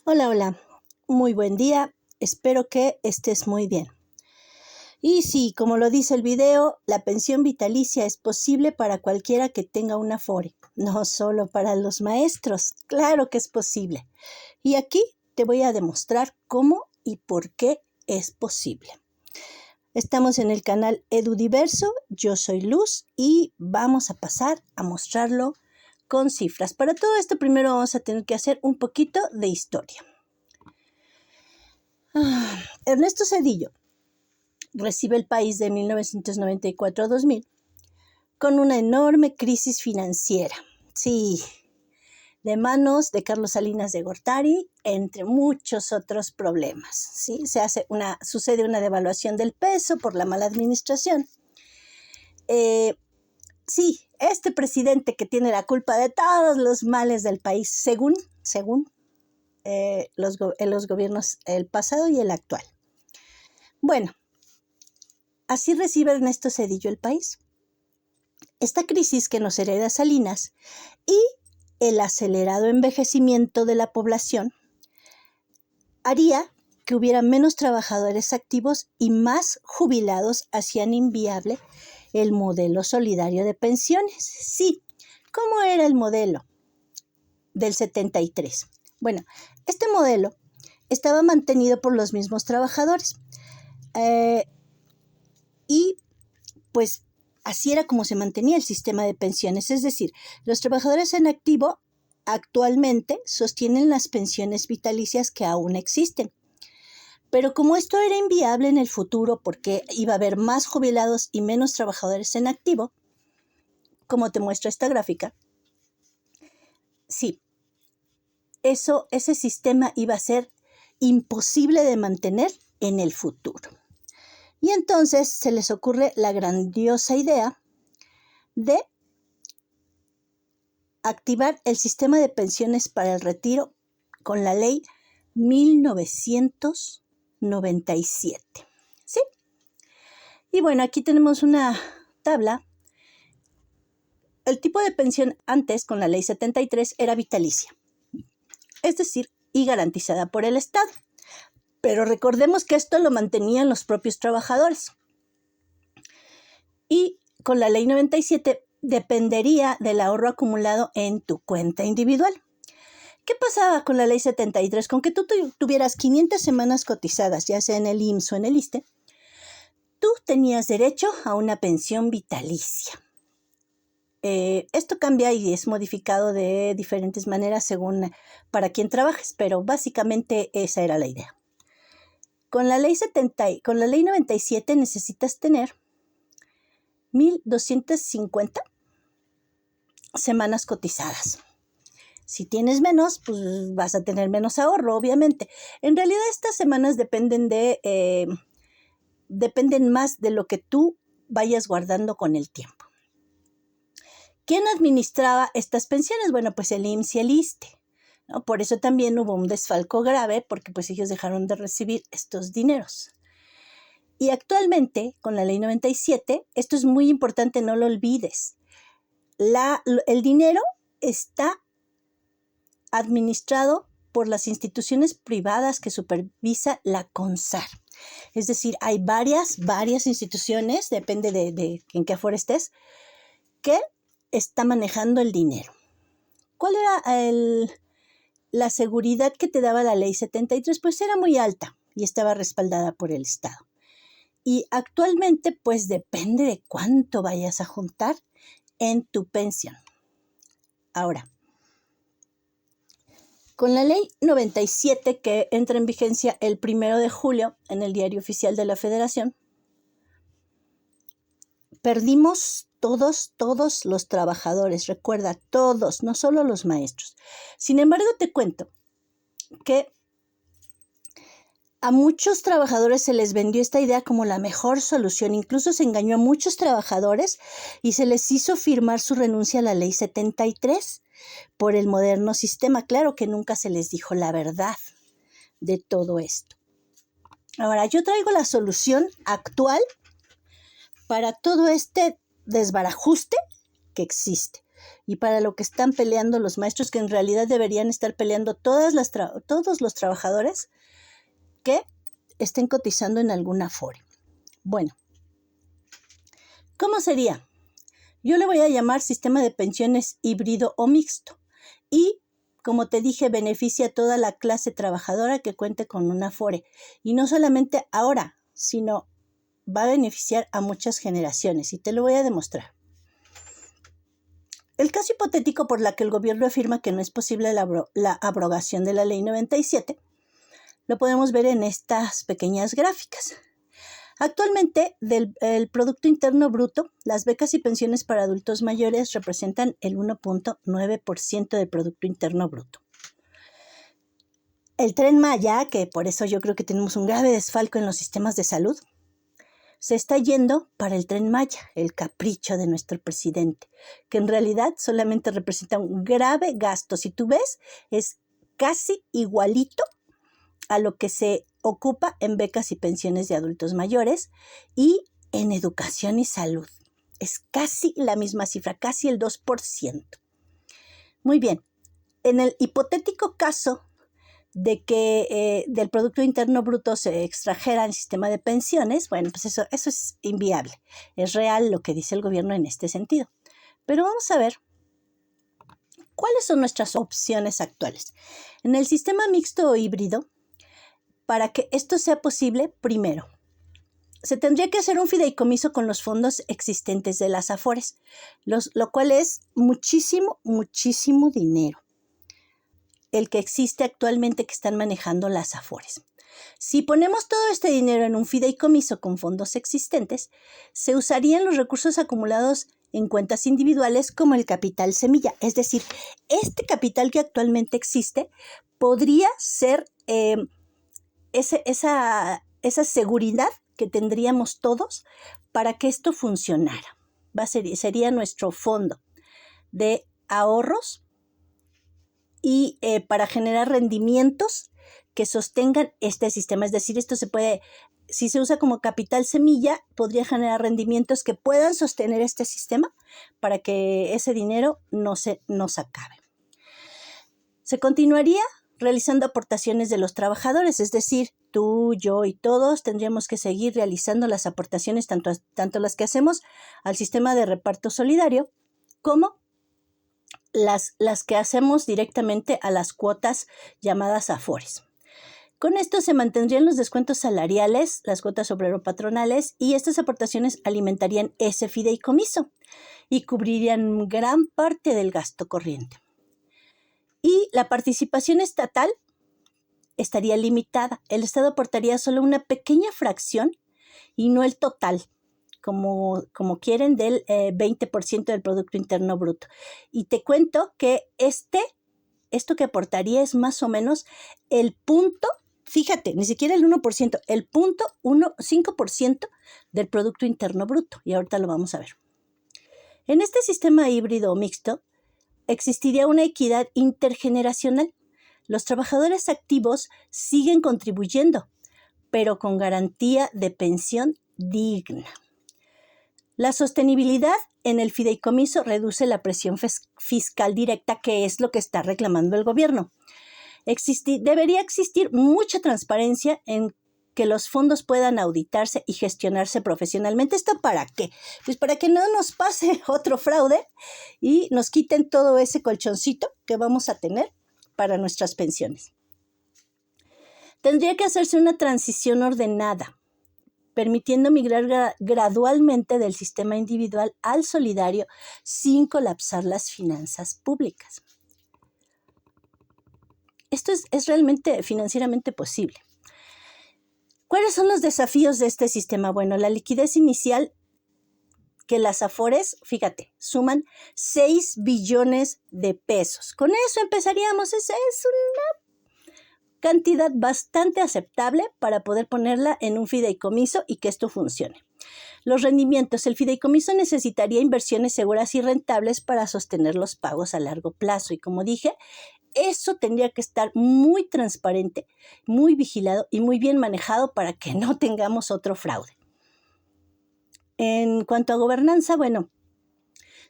Hola, hola. Muy buen día. Espero que estés muy bien. Y sí, como lo dice el video, la pensión vitalicia es posible para cualquiera que tenga una Afore, no solo para los maestros. Claro que es posible. Y aquí te voy a demostrar cómo y por qué es posible. Estamos en el canal EduDiverso, yo soy Luz y vamos a pasar a mostrarlo con cifras. Para todo esto primero vamos a tener que hacer un poquito de historia. Ernesto Zedillo recibe el país de 1994 a 2000 con una enorme crisis financiera. Sí, de manos de Carlos Salinas de Gortari, entre muchos otros problemas. ¿Sí? Sucede una devaluación del peso por la mala administración. Sí, este presidente que tiene la culpa de todos los males del país, según los gobiernos, el pasado y el actual. Bueno, así recibe Ernesto Zedillo el país. Esta crisis que nos hereda Salinas y el acelerado envejecimiento de la población haría que hubiera menos trabajadores activos y más jubilados, hacían inviable el modelo solidario de pensiones. Sí, ¿cómo era el modelo del 73? Bueno, este modelo estaba mantenido por los mismos trabajadores y pues así era como se mantenía el sistema de pensiones, es decir, los trabajadores en activo actualmente sostienen las pensiones vitalicias que aún existen. Pero como esto era inviable en el futuro porque iba a haber más jubilados y menos trabajadores en activo, como te muestra esta gráfica, sí, ese sistema iba a ser imposible de mantener en el futuro. Y entonces se les ocurre la grandiosa idea de activar el sistema de pensiones para el retiro con la ley 1997. ¿Sí? Y bueno, aquí tenemos una tabla. El tipo de pensión antes, con la ley 73, era vitalicia, es decir, y garantizada por el Estado. Pero recordemos que esto lo mantenían los propios trabajadores. Y con la ley 97 dependería del ahorro acumulado en tu cuenta individual. ¿Qué pasaba con la ley 73? Con que tú tuvieras 500 semanas cotizadas, ya sea en el IMSS o en el ISSSTE, tú tenías derecho a una pensión vitalicia. Esto cambia y es modificado de diferentes maneras según para quién trabajes, pero básicamente esa era la idea. Con la ley 97 necesitas tener 1,250 semanas cotizadas. Si tienes menos, pues vas a tener menos ahorro, obviamente. En realidad estas semanas dependen más de lo que tú vayas guardando con el tiempo. ¿Quién administraba estas pensiones? Bueno, pues el IMSS y el ISSSTE, ¿no? Por eso también hubo un desfalco grave, porque pues ellos dejaron de recibir estos dineros. Y actualmente, con la ley 97, esto es muy importante, no lo olvides. El dinero está administrado por las instituciones privadas que supervisa la CONSAR. Es decir, hay varias instituciones, depende de en qué Afore estés, que está manejando el dinero. ¿Cuál era la seguridad que te daba la ley 73? Pues era muy alta y estaba respaldada por el Estado. Y actualmente, pues depende de cuánto vayas a juntar en tu pensión. Ahora, con la ley 97 que entra en vigencia el 1 de julio en el Diario Oficial de la Federación, perdimos todos los trabajadores, recuerda, todos, no solo los maestros. Sin embargo, te cuento que a muchos trabajadores se les vendió esta idea como la mejor solución. Incluso se engañó a muchos trabajadores y se les hizo firmar su renuncia a la ley 73 por el moderno sistema. Claro que nunca se les dijo la verdad de todo esto. Ahora, yo traigo la solución actual para todo este desbarajuste que existe. y para lo que están peleando los maestros, que en realidad deberían estar peleando todos los trabajadores que estén cotizando en alguna Afore. Bueno, ¿cómo sería? Yo le voy a llamar sistema de pensiones híbrido o mixto y, como te dije, beneficia a toda la clase trabajadora que cuente con una Afore. Y no solamente ahora, sino va a beneficiar a muchas generaciones y te lo voy a demostrar. El caso hipotético por la que el gobierno afirma que no es posible la abrogación de la Ley 97 lo podemos ver en estas pequeñas gráficas. Actualmente, del Producto Interno Bruto, las becas y pensiones para adultos mayores representan el 1.9% del Producto Interno Bruto. El Tren Maya, que por eso yo creo que tenemos un grave desfalco en los sistemas de salud, se está yendo para el Tren Maya, el capricho de nuestro presidente, que en realidad solamente representa un grave gasto. Si tú ves, es casi igualito a lo que se ocupa en becas y pensiones de adultos mayores y en educación y salud. Es casi la misma cifra, casi el 2%. Muy bien, en el hipotético caso de que del Producto Interno Bruto se extrajera el sistema de pensiones, bueno, pues eso es inviable. Es real lo que dice el gobierno en este sentido. Pero vamos a ver cuáles son nuestras opciones actuales. En el sistema mixto o híbrido, para que esto sea posible, primero, se tendría que hacer un fideicomiso con los fondos existentes de las Afores, lo cual es muchísimo, muchísimo dinero, el que existe actualmente que están manejando las Afores. Si ponemos todo este dinero en un fideicomiso con fondos existentes, se usarían los recursos acumulados en cuentas individuales como el capital semilla. Es decir, este capital que actualmente existe podría ser esa seguridad que tendríamos todos para que esto funcionara. Sería nuestro fondo de ahorros y para generar rendimientos que sostengan este sistema. Es decir, esto se puede, si se usa como capital semilla, podría generar rendimientos que puedan sostener este sistema para que ese dinero no se nos acabe. Se continuaría realizando aportaciones de los trabajadores, es decir, tú, yo y todos tendríamos que seguir realizando las aportaciones, tanto las que hacemos al sistema de reparto solidario como las que hacemos directamente a las cuotas llamadas Afores. Con esto se mantendrían los descuentos salariales, las cuotas obrero-patronales y estas aportaciones alimentarían ese fideicomiso y cubrirían gran parte del gasto corriente. Y la participación estatal estaría limitada. El Estado aportaría solo una pequeña fracción y no el total, como quieren, del 20% del Producto Interno Bruto. Y te cuento que esto que aportaría es más o menos el punto, fíjate, ni siquiera el 1%, el 0.5% del Producto Interno Bruto. Y ahorita lo vamos a ver. En este sistema híbrido o mixto, existiría una equidad intergeneracional. Los trabajadores activos siguen contribuyendo, pero con garantía de pensión digna. La sostenibilidad en el fideicomiso reduce la presión fiscal directa, que es lo que está reclamando el gobierno. Debería existir mucha transparencia en que los fondos puedan auditarse y gestionarse profesionalmente. ¿Esto para qué? Pues para que no nos pase otro fraude y nos quiten todo ese colchoncito que vamos a tener para nuestras pensiones. Tendría que hacerse una transición ordenada, permitiendo migrar gradualmente del sistema individual al solidario sin colapsar las finanzas públicas. Esto es realmente financieramente posible. ¿Cuáles son los desafíos de este sistema? Bueno, la liquidez inicial, que las Afores, fíjate, suman 6 billones de pesos. Con eso empezaríamos. Esa es una cantidad bastante aceptable para poder ponerla en un fideicomiso y que esto funcione. Los rendimientos. El fideicomiso necesitaría inversiones seguras y rentables para sostener los pagos a largo plazo. Y como dije, eso tendría que estar muy transparente, muy vigilado y muy bien manejado para que no tengamos otro fraude. En cuanto a gobernanza, bueno,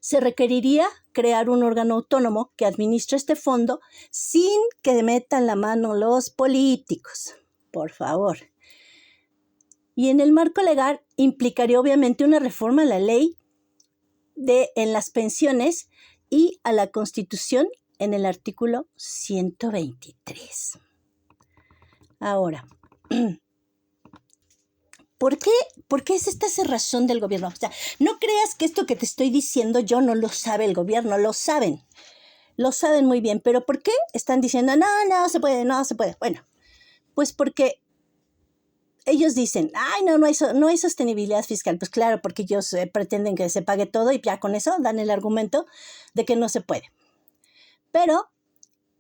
se requeriría crear un órgano autónomo que administre este fondo sin que metan la mano los políticos, por favor. Y en el marco legal implicaría obviamente una reforma a la ley en las pensiones y a la Constitución en el artículo 123. Ahora, ¿por qué es esta cerrazón del gobierno? O sea, no creas que esto que te estoy diciendo yo no lo sabe el gobierno, lo saben muy bien, pero ¿por qué están diciendo no se puede? Bueno, pues porque ellos dicen, ay, no hay sostenibilidad fiscal. Pues claro, porque ellos pretenden que se pague todo y ya con eso dan el argumento de que no se puede. Pero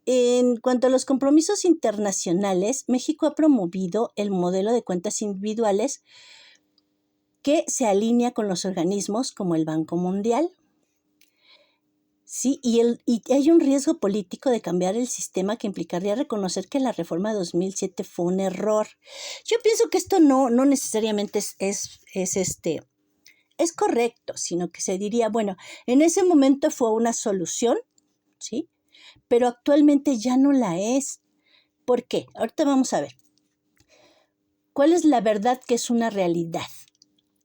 en cuanto a los compromisos internacionales, México ha promovido el modelo de cuentas individuales que se alinea con los organismos como el Banco Mundial. Sí, y hay un riesgo político de cambiar el sistema que implicaría reconocer que la reforma de 2007 fue un error. Yo pienso que esto no necesariamente es correcto, sino que se diría, bueno, en ese momento fue una solución, ¿sí? Pero actualmente ya no la es. ¿Por qué? Ahorita vamos a ver. ¿Cuál es la verdad que es una realidad?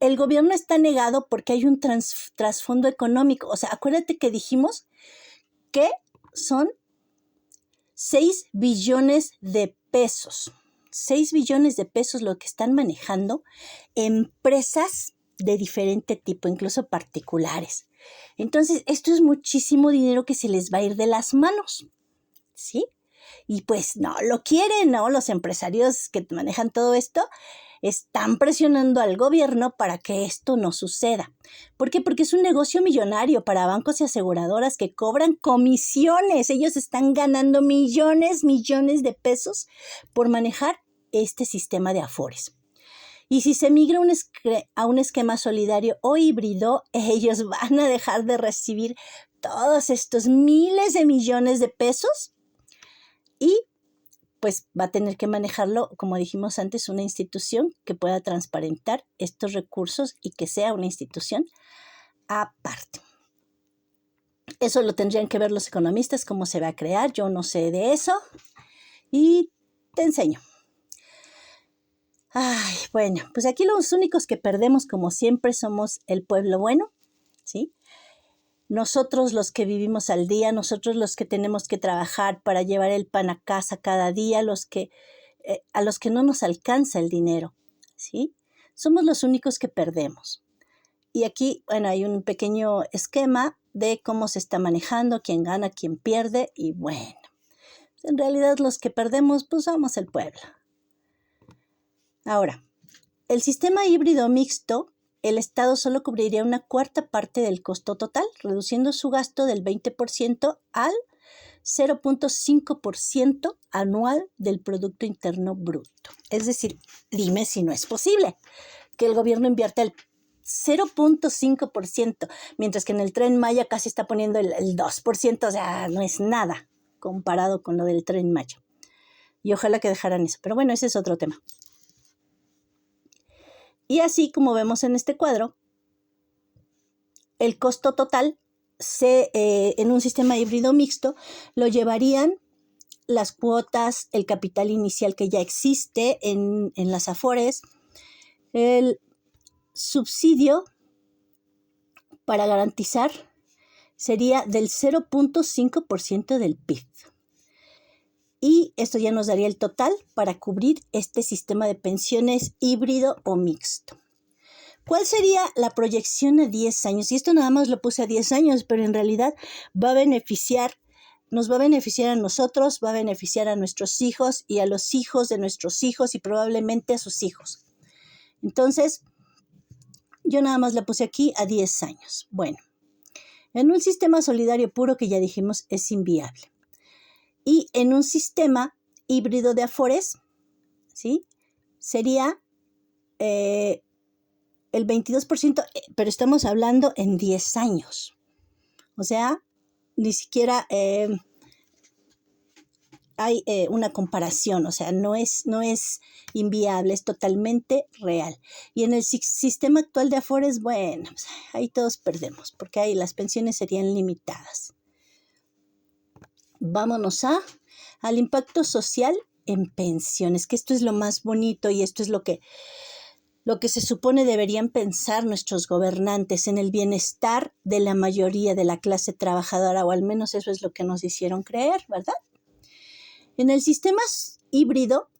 El gobierno está negado porque hay un trasfondo económico. O sea, acuérdate que dijimos que son 6 billones de pesos. 6 billones de pesos lo que están manejando empresas de diferente tipo, incluso particulares. Entonces, esto es muchísimo dinero que se les va a ir de las manos, ¿sí? Y pues no lo quieren, ¿no? Los empresarios que manejan todo esto están presionando al gobierno para que esto no suceda. ¿Por qué? Porque es un negocio millonario para bancos y aseguradoras que cobran comisiones. Ellos están ganando millones de pesos por manejar este sistema de afores. Y si se migra a un esquema solidario o híbrido, ellos van a dejar de recibir todos estos miles de millones de pesos y pues va a tener que manejarlo, como dijimos antes, una institución que pueda transparentar estos recursos y que sea una institución aparte. Eso lo tendrían que ver los economistas, cómo se va a crear. Yo no sé de eso y te enseño. Ay, bueno, pues aquí los únicos que perdemos, como siempre, somos el pueblo bueno, ¿sí? Nosotros los que vivimos al día, nosotros los que tenemos que trabajar para llevar el pan a casa cada día, a los que no nos alcanza el dinero, ¿sí? Somos los únicos que perdemos. Y aquí, bueno, hay un pequeño esquema de cómo se está manejando, quién gana, quién pierde, y bueno, en realidad los que perdemos, pues somos el pueblo. Ahora, el sistema híbrido mixto, el Estado solo cubriría una cuarta parte del costo total, reduciendo su gasto del 20% al 0.5% anual del Producto Interno Bruto. Es decir, dime si no es posible que el gobierno invierta el 0.5%, mientras que en el Tren Maya casi está poniendo el 2%, o sea, no es nada comparado con lo del Tren Maya. Y ojalá que dejaran eso, pero bueno, ese es otro tema. Y así como vemos en este cuadro, el costo total en un sistema híbrido mixto lo llevarían las cuotas, el capital inicial que ya existe en las afores, el subsidio para garantizar sería del 0.5% del PIB. Y esto ya nos daría el total para cubrir este sistema de pensiones híbrido o mixto. ¿Cuál sería la proyección a 10 años? Y esto nada más lo puse a 10 años, pero en realidad nos va a beneficiar a nosotros, va a beneficiar a nuestros hijos y a los hijos de nuestros hijos y probablemente a sus hijos. Entonces, yo nada más la puse aquí a 10 años. Bueno, en un sistema solidario puro que ya dijimos es inviable. Y en un sistema híbrido de afores, ¿sí? Sería el 22%, pero estamos hablando en 10 años. O sea, ni siquiera hay una comparación, o sea, no es inviable, es totalmente real. Y en el sistema actual de Afores, bueno, pues ahí todos perdemos, porque ahí las pensiones serían limitadas. Vámonos al impacto social en pensiones, que esto es lo más bonito y esto es lo que se supone deberían pensar nuestros gobernantes, en el bienestar de la mayoría de la clase trabajadora, o al menos eso es lo que nos hicieron creer, ¿verdad? En el sistema híbrido,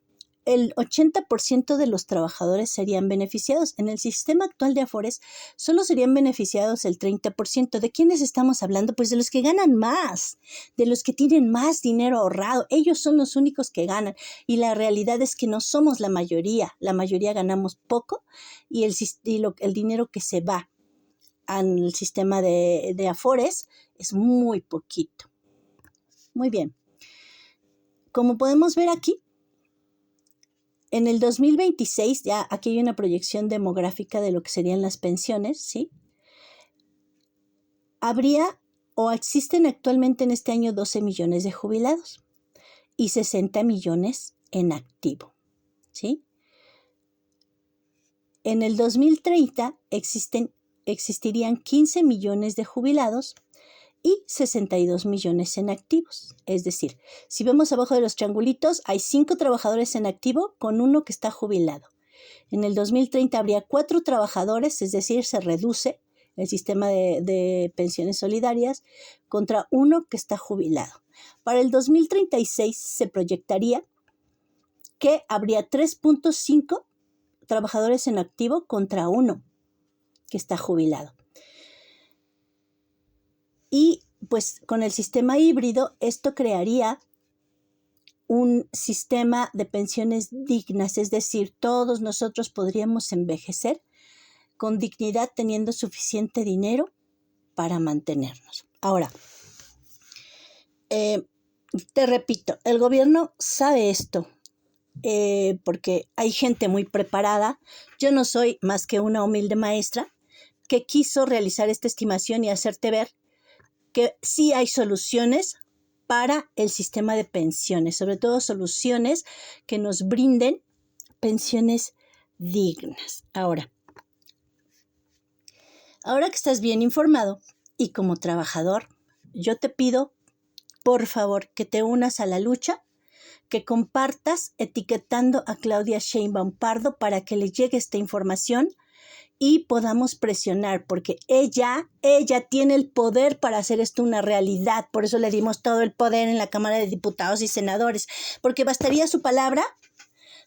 el 80% de los trabajadores serían beneficiados. En el sistema actual de Afores, solo serían beneficiados el 30%. ¿De quiénes estamos hablando? Pues de los que ganan más, de los que tienen más dinero ahorrado. Ellos son los únicos que ganan. Y la realidad es que no somos la mayoría. La mayoría ganamos poco y el dinero que se va al sistema de Afores es muy poquito. Muy bien. Como podemos ver aquí, en el 2026, ya aquí hay una proyección demográfica de lo que serían las pensiones, ¿sí? Habría o existen actualmente en este año 12 millones de jubilados y 60 millones en activo, ¿sí? En el 2030 existirían 15 millones de jubilados y 62 millones en activos. Es decir, si vemos abajo de los triangulitos, hay 5 trabajadores en activo con 1 que está jubilado. En el 2030 habría 4 trabajadores, es decir, se reduce el sistema de pensiones solidarias contra 1 que está jubilado. Para el 2036 se proyectaría que habría 3.5 trabajadores en activo contra 1 que está jubilado. Y pues con el sistema híbrido esto crearía un sistema de pensiones dignas, es decir, todos nosotros podríamos envejecer con dignidad teniendo suficiente dinero para mantenernos. Ahora, te repito, el gobierno sabe esto porque hay gente muy preparada. Yo no soy más que una humilde maestra que quiso realizar esta estimación y hacerte ver que sí hay soluciones para el sistema de pensiones, sobre todo soluciones que nos brinden pensiones dignas. Ahora que estás bien informado y como trabajador, yo te pido, por favor, que te unas a la lucha, que compartas etiquetando a Claudia Sheinbaum Pardo para que le llegue esta información y podamos presionar, porque ella tiene el poder para hacer esto una realidad. Por eso le dimos todo el poder en la Cámara de Diputados y Senadores, porque bastaría su palabra,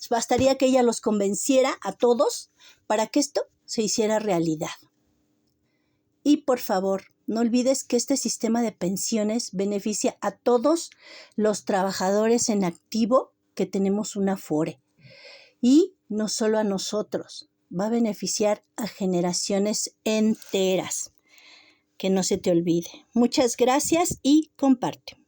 bastaría que ella los convenciera a todos para que esto se hiciera realidad. Y por favor, no olvides que este sistema de pensiones beneficia a todos los trabajadores en activo que tenemos una Afore. Y no solo a nosotros, va a beneficiar a generaciones enteras. Que no se te olvide. Muchas gracias y comparte.